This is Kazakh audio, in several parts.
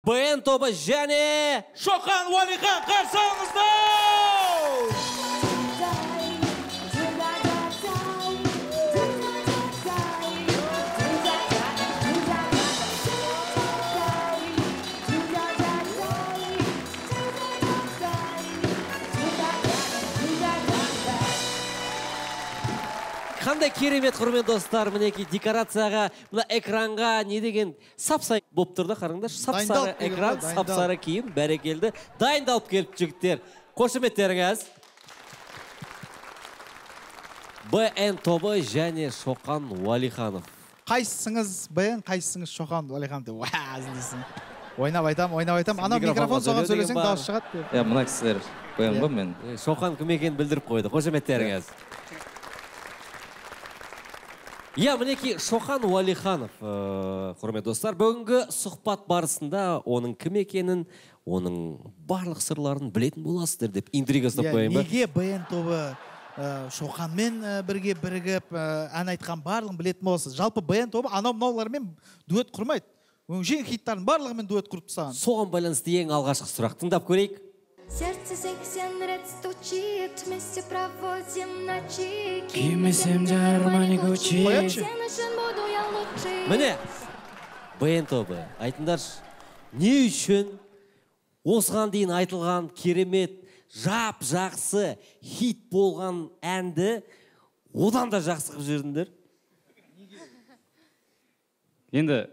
БН тобы және Шоқан Уалихан қарсы алыңыздар! Қандай керемет құрмет достар, мінеки декорацияға, мына экранға не деген сапсай болып тұрды, қараңдар. Сапсары экран, сапсары киім, бәрекелді. Дайындалып келіп жігіттер. Қошеметтеріңіз. БН тобы және Шоқан Уалиханов. Қайсыңыз БН, қайсыңыз Шоқан Уалиханов деп әзілдесің. Ойнап айтам. Ана микрофон соған сөйлесең дауыс шығады. Мына кісілер БН ба мен? Шоқан кім екенін білдіріп қойды. Қошеметтеріңіз. Мінеки Шоқан Уалиханов, құрмет достар, бүгінгі сұхбат барысында оның кім екенін, оның барлық сырларын білетін боласыздар деп интрига ұстап қояйын ба? Неге БН тобы Шоқанмен бірге бірігіп ән айтқан барлығын білетін боласыз? Жалпы БН тобы анау-мынаулармен дуэт құрмайды. Өңшең хиттарын барлығымен дуэт құрып тастаған. Соған байланысты ең алғашқы сұрақ тыңдап көрейік. Сердце сексен ряд стучит, вместе проводим ночи. Кимесем де арманик учить. Міне, БН тобы, айтыңдаршы, не үшін осыған дейін айтылған керемет, жап-жақсы хит болған әнді одан да жақсы қып жердіңдер? Енді,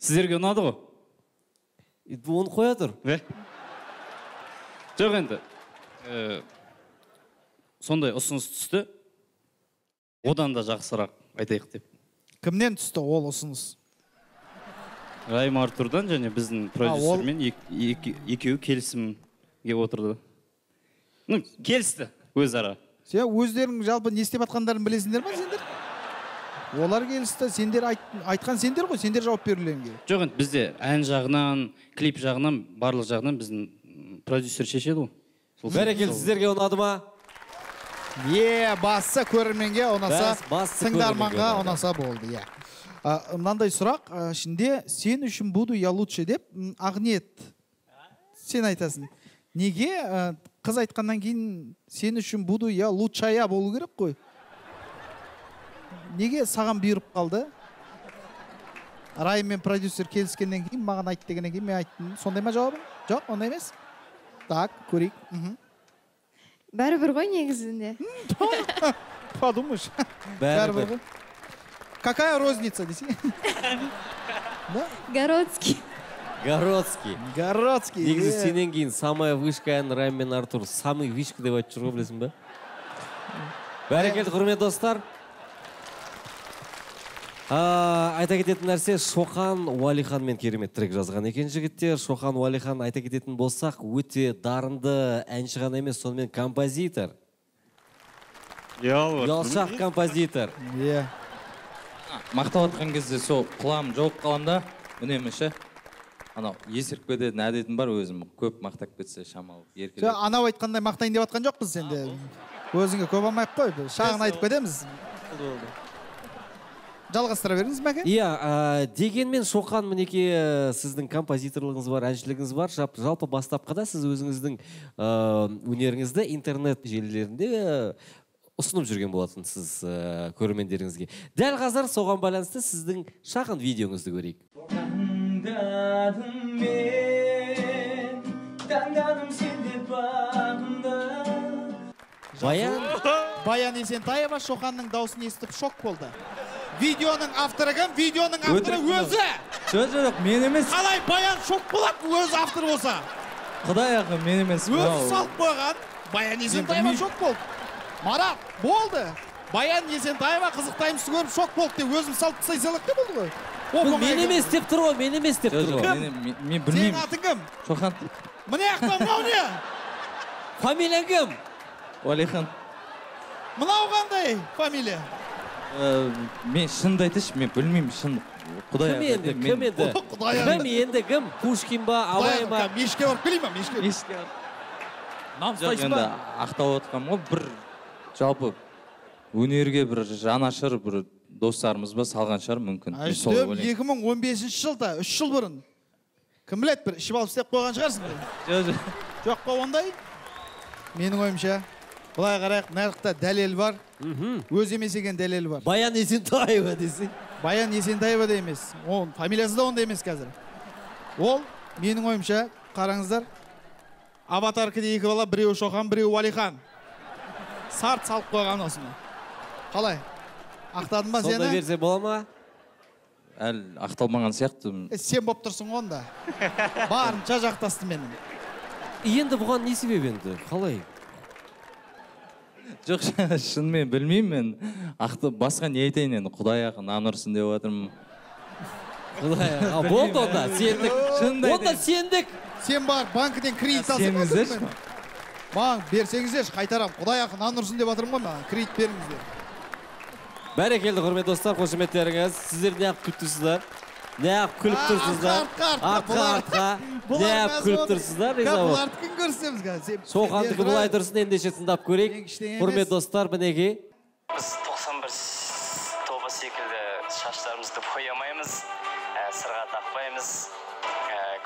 сіздерге ұнады ғой? Оны қоя тұр. Жоқ енді, сондай ұсыныс түсті, одан да жақсырақ айтайық деп. Кімнен түсті ол ұсыныс? Райым Артурдан және біздің продюсермен екеуі келісімге отырды. Келісті өзара. Сен өздерің жалпы не істеп атқандарын білесіңдер ма сендер? Олар келісті, сендер айтқан сендер ғой, сендер жауап берулеріңге. Жоқ енді бізде ән жағынан, клип жағынан, барлық жағынан біздің продюсер шешеді ғой. Бәрекелді, сіздерге ұнады ма? Басы көрерменге ұнаса, тыңдарманға ұнаса болды. Мынандай сұрақ, ішінде сен үшін буду я лучше деп Ақниет. Сен айтасың. Неге қыз айтқаннан кейін сен үшін буду я лучшая болу керек қой? Неге саған бұйырып қалды? Райым мен продюсер келіскеннен кейін, маған айт дегеннен кейін мен айттым. Сондай ма жауабың? Жоқ, ондай емес. Так, көрейік. Бәрібір ғой негізінде. Подумаешь. Бәрібір ғой. Какая розница, десе? Городский. Городский. Негізі сенен кейін самая вышка ән Райым мен Артур самый вишка деп айтып жүр ғой, білесің бе? Бәрекелді, құрмет достар. Айта кететін нәрсе, Шоқан Уалиханмен керемет трек жазған екен жігіттер. Шоқан Уалихан айта кететін болсақ, өте дарынды әнші ғана емес, сонымен композитор. Ұялшақ композитор. Мақтап атқан кезде сол құлағым жоқ қаламда, үнемі ше. Анау есіркпеде нәдетін бар, өзім көп мақтап кетсе шамалы. Анау айтқандай мақтайын деп атқан жоқпыз сенде. Өзіңе көп алмайық қой, шағын айтып кетеміз. Жалғастыра беріңіз, мәке? Дегенмен Шоқан, мінеке сіздің композиторлығыңыз бар, әншілігіңіз бар. Жалпы бастапқыда сіз өзіңіздің өнеріңізді интернет желілерінде ұсынып жүрген болатынсыз көрермендеріңізге. Дәл қазір соған байланысты сіздің шағын видеоңызды көрейік. Таңдадым сенде бағымды. Баян Есентаева Шоқанның дауысын естіп шок болды. Видеоның авторы кім? Видеоның авторы өзі! Жоқ, мен емес. Қалай Баян шок болады, өзі автор болса? Құдай ақы, мен емес. Өзі салып қойған. Баян Есентаева шок болды. Марат, болды. Баян Есентаева қызықтаймыз көріп шок болды деп өзім салып тастай салақ деп болды ғой. Бұл мен емес деп тұр ғой, мен емес деп тұр ғой. Мен білмеймін. Сенің атың кім? Шоқан. Міне ақтан мынау не? Фамилияң кім? Уалихан. Мынау қандай фамилия? Мен шынды айтыш, мен білмеймін шын. Кім енді? Кім? Пушкин ба, Абай ма? Мешке барып келей ма? Мешке барып. Енді ақтау отқан ғой, бір жалпы өнерге бір жанашыр, бір достарымыз ба салған шығар мүмкін. 2015 жылда, 3 жыл бұрын. Кім білет, бір ішіп алып істеп қойған шығарсың. Жоқ қой ондай. Менің ойымша. Бұлай қарайық, нарықта дәлел бар. Өз емес екен дәлел бар. Баян Есентаева десең. Баян Есентаева да емес. Оның фамилиясы да онда емес қазір. Ол, менің ойымша, қараңыздар. Аватар 2 бала, біреу Шоқан, біреу Уалихан. Сарт салып қойған осыны. Қалай? Ақтадың ба сені? Сонда берсе бола ма? Әл ақталмаған сияқты. Сен боп тұрсың онда. Барынша жақтасты менің. Енді бұған не себеп енді? Қалай? Жоқ, шынымен білмеймін мен. Басқа не айтайын енді? Құдай ақын анырсын деп отырмын. Болды онда, сендік. Онда сендік. Сен бар, банкіден кредит алсың. Сеніңіздерші? Банк берсеңіздерші, қайтарам. Құдай ақын анырсын деп отырмын ғой маған. Кредит беріңіздер. Бәрекелді құрметті достар, қошеметтеріңіз. Сіздер неғып күліп тұрсыздар? Неғып күліп тұрсыздар? Артқа. Неғып күліп тұрсыздар? Бұларды күн көрсеміз қазір. Соқандығы бұлай тұрсын, ендеше тыңдап көрейік. Құрметті достар, мінеге. Біз 91 тобы секілді шаштарымызды боямаймыз, сырға тақпаймыз,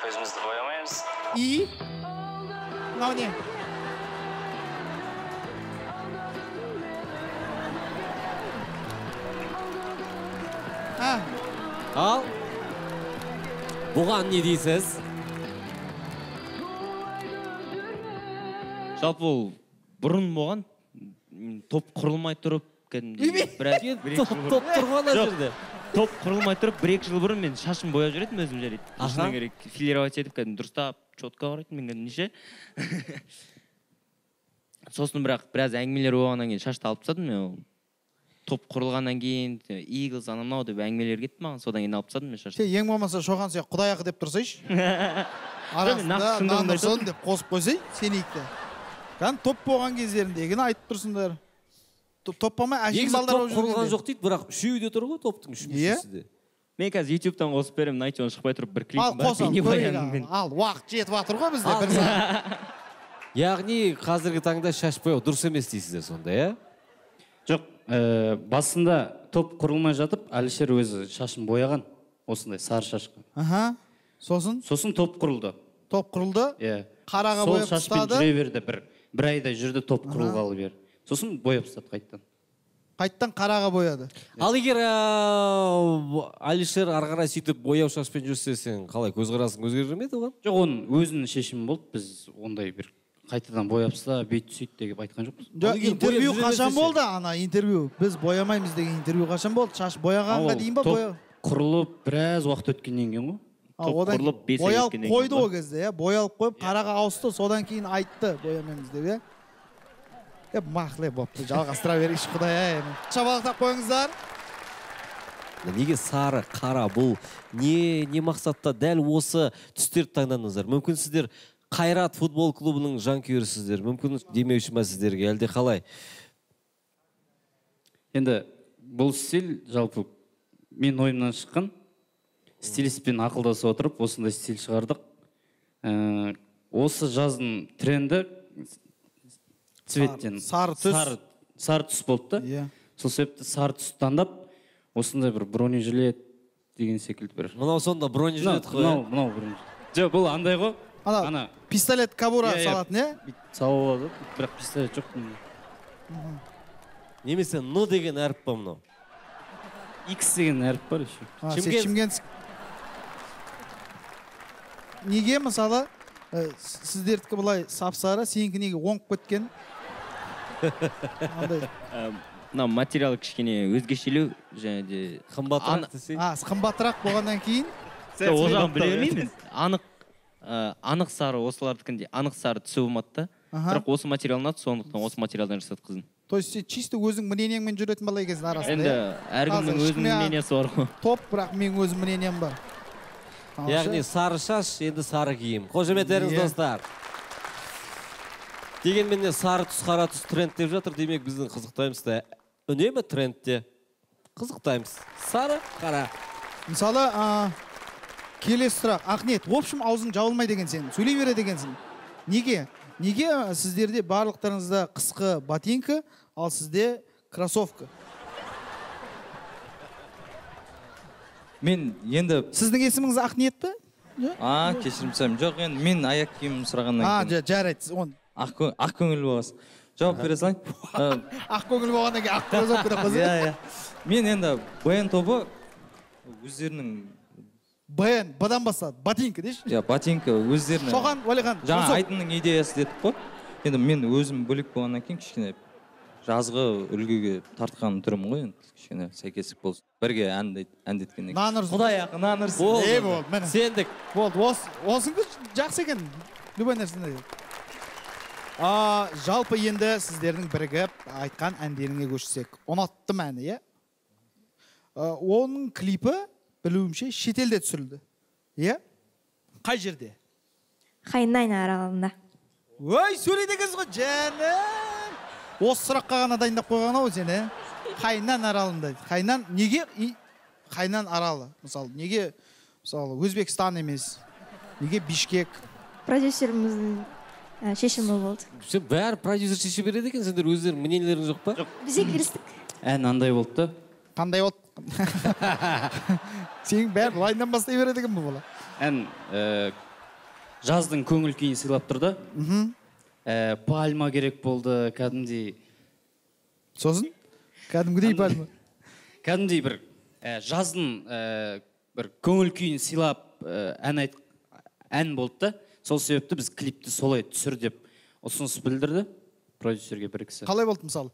көзімізді боямаймыз. И? Мынау не? Ал, бұған не дейсіз? Жалпы ол бұрын болған, топ құрылмай тұрып, Топ тұрған жерде. Топ құрылмай тұрып, 1-2 жыл бұрын мен шашым бояп жүретін өзім жарайды. Шашына керек, филировать етіп, дұрыстап, чотқа қарайтын мен неше. Сосын бірақ біраз әңгімелер болғаннан кейін шашты алып тастадым мен. Топ құрылғаннан кейін, Eagles анау деп әңгімелер кетті маған, содан кейін алып тастадым мен шашты. Сен ең болмаса Шоқан сен Құдай ақы деп тұрсайшы. Арасында нанырсын деп қосып қойсай, сенейікті. Топ болған кездеріндегіні айтып тұрсыңдар. Топ болмай әшейін балдар болып жүргенде. Құрылған жоқ дейді, бірақ үшеуі де тұр ғой топтың үшіншісі де. Мен қазір YouTube-тан қосып беремін, найти оны шықпай тұрып бір клипім бар. Ал қосам, көрейік. Ал, уақыт жетіп жатыр ғой бізде бір сағат. Яғни қазіргі таңда шаш бояу дұрыс емес дейсіздер сонда, иә? Жоқ, басында топ құрылмай жатып, Әлішер өзі шашын бояған, осындай сары шашқа. Сосын? Сосын топ құрылды. Топ құрылды? Қараға бояп тастады. Сол шашпен жүре берді, бір айдай жүрді топ құрылғалы бер. Сосын бояп тастады қайттан. Қайттан қараға бояды. Ал егер Әлішер арғара сөйтіп бояу шашпен жүрсе, сен қалай көзқарасың өзгерер ме еді оған? Жоқ, оның өзінің шешімі болды. Біз ондай бір қайтадан бояпса, бейт сөйт деп айтқан жоқпыз. Интервью қашан болды? Ана интервью. Біз боямаймыз деген интервью қашан болды? Шаш бояғанға дейін ба боя? Құрылып біраз уақыт өткеннен кейін ғой. Топ құрылып 5 ай өткеннен кейін. Қойды ол кезде, боялып қойып, қараға ауысты, содан кейін айтты боямаймыз деп, иә? Мақле бопты, жалғастыра берейікші Құдай. Шабалықтап қойыңыздар. Неге сары, қара, бұл не мақсатта дәл осы түстерді таңдадыңыздар? Мүмкін сіздер Қайрат футбол клубының жанкүйерісіздер, мүмкін демеуші ма сіздерге, әлде қалай? Енді бұл стиль жалпы мен ойымнан шыққан. Стилистпен ақылдасып отырып, осындай стиль шығардық. Осы жаздың тренді цветтен сары түс болды да. Сол себепті сары түс таңдап, осындай бір бронежилет деген секілді бір. Мынау сонда бронежилет қой. Мынау бронежилет. Жоқ, бұл андай ғой. Ана пистолет кабура салатын, е? Салып алады, бірақ пистолет жоқ. Немесе «но» деген әріп па мынау? X деген әріп бар еще. Шымкент. Неге мысалы сіздердікі бұлай сап-сары, сенікі неге оңып кеткен? Мына материалы кішкене өзгешелеу және де қымбатырақ десең. Қымбатырақ болғаннан кейін? Ол жағын біле бермейміз. Анық сары осылардікінде анық сары түсі болмады да. Бірақ осы материал ұнады, сондықтан осы материалдан жасады қызын. То есть сен чисто өзің мнениеңмен жүретін бала екенсің арасында. Енді әркімнің өзінің мнениясы бар ғой. Топ, бірақ менің өзім мнением бар. Яғни сары шаш, енді сары киім. Қошеметтеріңіз достар. Дегенмен сары түс, қара түс тренд деп жатыр, демек біздің қызықтаймыз. Үнемі трендте қызықтаймыз. Сары, қара. Мысалы, келесі сұрақ. Ақниет, в общем, аузың жабылмай деген сен, сөйлей бере дегенсің. Неге? Неге сіздерде барлықтарыңызда қысқы ботинка, ал сізде кроссовка? Мен енді... Сіздің есіміңіз Ақниет пе? кешірім сұраймын. Жоқ, енді мен аяқ киім сұрағаннан кейін. Жарайды. Ақ көңіл боласың. Жауап бере салайын. Ақ көңіл болғаннан кейін ақ көз болып кетіп қалса. Иә. Мен енді баян тобы өздерінің Бадан бастады. Ботинка дейші? Иә, ботинка өздерінің. Шоқан, Уәлихан. Жаңа айтынның идеясы дедік қой. Енді мен өзім бөлек болғаннан кейін кішкене жазғы үлгіге тартқан түрім ғой, енді кішкене сәйкестік болсын. Бірге әндеткеннен кейін. Құдай ақы, нанырсын. Болды, міне. Сендік. Болды, осыңды жақсы екен. Любой нәрсені. Жалпы енді сіздердің бірігіп айтқан әндеріңе көшсек. Ұнаттым әні, е? Оның клипі, білуімше, шетелде түсірілді. Е? Қай жерде? Хайнайн аралында. Ой, сөйлейдіңіз ғой, жәнім. Осы сұраққа ғана дайындап қойған ау сені. Хайнан аралында. Хайнан, неге Хайнан аралы? Мысалы, неге Өзбекстан емес? Неге Бишкек? Продюсеріміздің шешімі болды. Бәрі продюсер шеше береді екен, сендер өздерің мнениелерің жоқ па? Бізе кірістік. Ән андай болды. Қандай болды? Сен бәрі лайндан бастай береді екен бұл бола? Ән жаздың көңіл күйін сыйлап тұрды. Пальма керек болды, кәдімдей. Сосын? Кәдімгідей пальма? Кәдімдей бір жаздың бір көңіл күйін сыйлап ән болды да. Сол себепті біз клипті солай түсір деп ұсыныс білдірді продюсерге бір кісі. Қалай болды мысалы?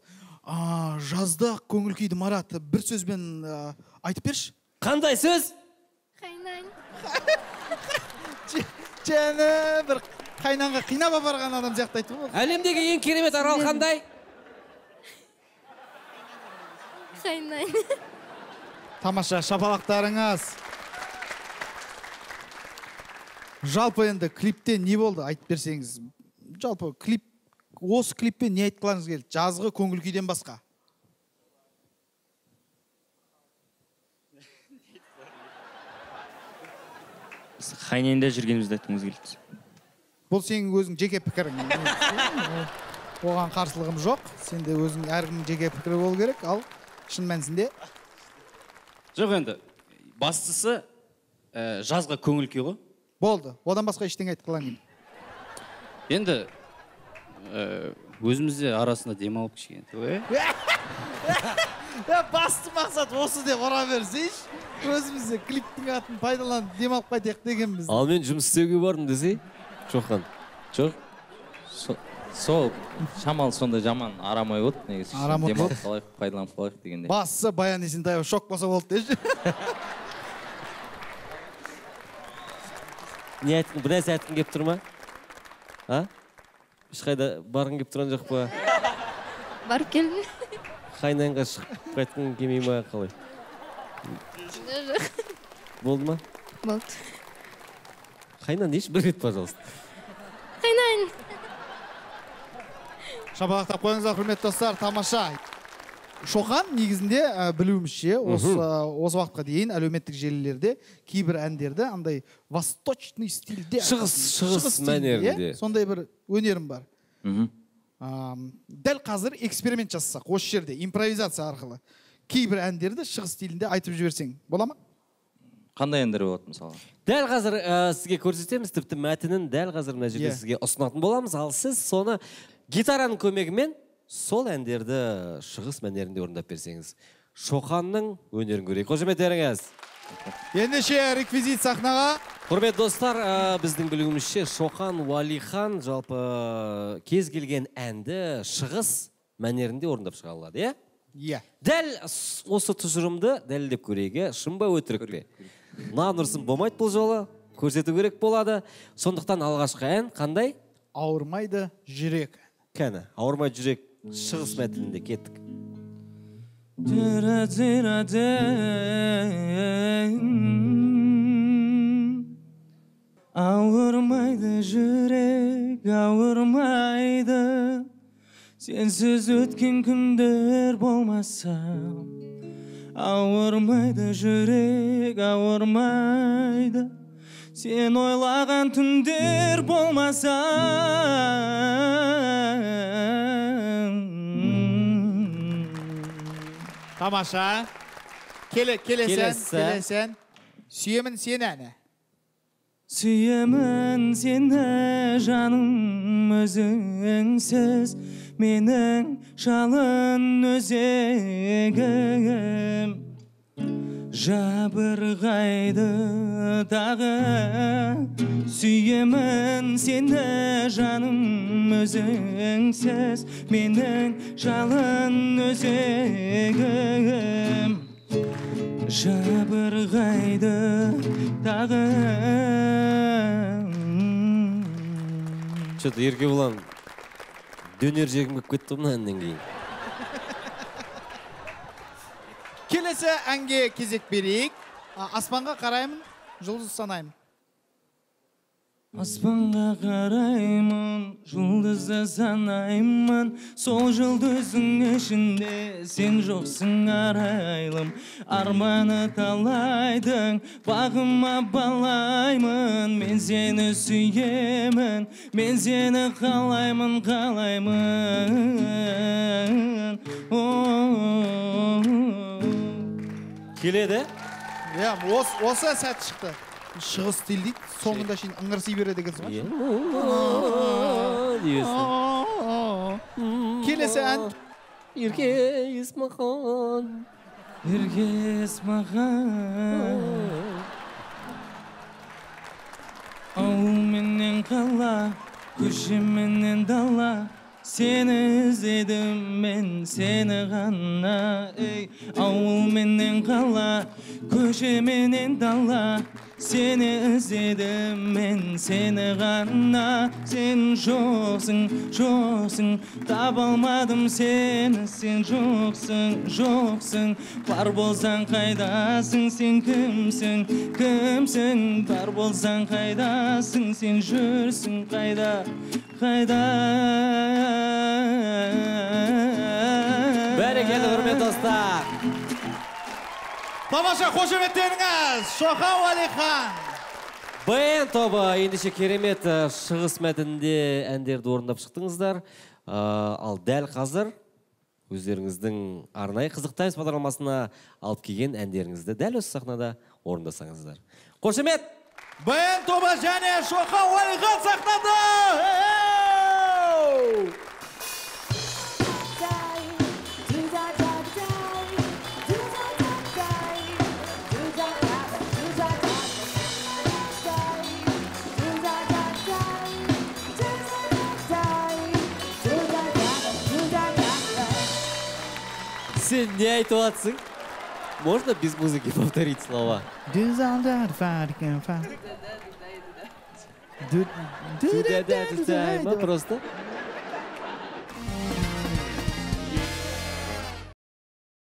Жазда көңіл күйді Марат бір сөзбен айтып берші. Қандай сөз? Хайнайн. Жәні бір қайнанға қинап апарған адам сияқты айтты ғой. Әлемдегі ең керемет арал қандай? Хайнайн. Тамаша, шапалақтарыңыз. Жалпы енді клипте не болды айтып берсеңіз. Жалпы осы клиппен не айтқыларыңыз келді? Жазғы көңіл күйден басқа. Хайнайнда жүргенімізді айтқымыз келді. Бұл сенің өзің жеке пікірің. Оған қарсылығым жоқ. Сенде өзің әркімнің жеке пікірі болу керек, ал шын мәнісінде. Жоқ енді, бастысы жазға көңіл күй ғой. Болды. Одан басқа ештеңе айтқыларың келді. Енді өзімізде арасында демалып кішкене. Басты мақсат осы деп ұра берсейші. Өзімізде клиптің атын пайдаланып демалып қайтайық дегенбіз. Ал мен жұмыс істеуге бардым десе, Шоқан. Жоқ. Сол шамал сонда жаман арамай болды. Негізі демалып қалайық, пайдаланып қалайық дегенде. Бастысы Баян Есентаева шок болса болды деші. Не айттың, бір нәрсе айтқың келіп тұр ма? Ешқайда барғың келіп тұрған жоқ па? Барып келдім. Хайнайнға шығып қайтқың келмей ма қалай? Жоқ. Болды ма? Болды. Хайнан дейші, бір рет, пожалуйста. Хайнайн. Шапалақтап қойыңыздар, құрметті достар, тамаша. Шоқан негізінде білуімізше осы уақытқа дейін әлеуметтік желілерде кейбір әндерді андай восточный стильде, шығыс мәнерінде сондай бір өнерім бар. Дәл қазір эксперимент жасасақ, осы жерде импровизация арқылы кейбір әндерді шығыс стилінде айтып жіберсең, бола ма? Қандай әндер болады мысалы? Дәл қазір сізге көрсетеміз, тіпті мәтінін дәл қазір мына жерде сізге ұсынатын боламыз, ал сіз соны гитараның көмегімен сол әндерді шығыс мәнерінде орындап берсеңіз. Шоқанның өнерін көрейік. Қошеметтеріңіз. Ендеше реквизит сахнаға. Құрметті достар, біздің білуімізше Шоқан Уәлихан жалпы кез келген әнді шығыс мәнерінде орындап шыға алады, иә? Иә. Дәл осы тұжырымды дәлелдеп көрейік, шын ба өтірік пе? Нанырсын болмайды бұл жолы, көрсету керек болады. Сондықтан алғашқы ән қандай? Ауырмайды жүрек. Кәні, ауырмайды жүрек шығыс мәтінінде кеттік. Ауырмайды жүрек, ауырмайды, сенсіз өткен күндер болмаса. Ауырмайды жүрек, ауырмайды, сен ойлаған түндер болмаса. Тамаша. Келесен. Сүйемін сен әні. Сүйемін сені жаным өзіңсіз менің жалын өзегім жабырғайды дағы сүйемін сені жаным өзіңсіз менің жалын өзегім жабырғайды дағы. Что-то Еркебұлан дөнер жегім келіп кетті мына әннен кейін. Келесі әнге кезек берейік. Аспанға қараймын, жұлдыз санаймын. Аспанға қараймын, жұлдызды санаймын, сол жұлдыздың ішінде сен жоқсың арайлым. Арманы талайдың, бағыма балаймын, мен сені сүйемін, мен сені қалаймын, қалаймын. Келеді? Осы сәт шықты. Шығыс стиль дейді, соңында шейін ыңырси береді екенсің ғой. Келесі ән. Ерке Есмахан. Ерке Есмахан. Ауыл менен қала, көше менен дала, сені іздедім мен сені ғана. Ауыл менен қала, көше менен дала, сені іздедім мен сені ғана. Сен жоқсың, жоқсың, таба алмадым сені. Сен жоқсың, жоқсың, бар болсаң қайдасың? Сен кімсің, кімсің, бар болсаң қайдасың? Сен жүрсің қайда, қайда? Бәрекелді құрметті достар. Тамаша қошеметтеріңіз, Шоқан Уәлихан. БН тобы ендеше керемет шығыс мәтінінде әндерді орындап шықтыңыздар. Ал дәл қазір өздеріңіздің арнайы қызықтаймыз бағдарламасына алып келген әндеріңізді дәл осы сахнада орындасаңыздар. Қошемет! БН тобы және Шоқан Уәлихан сахнада! Сен не айтып жатсың? Можно без музыки повторить слова? Просто?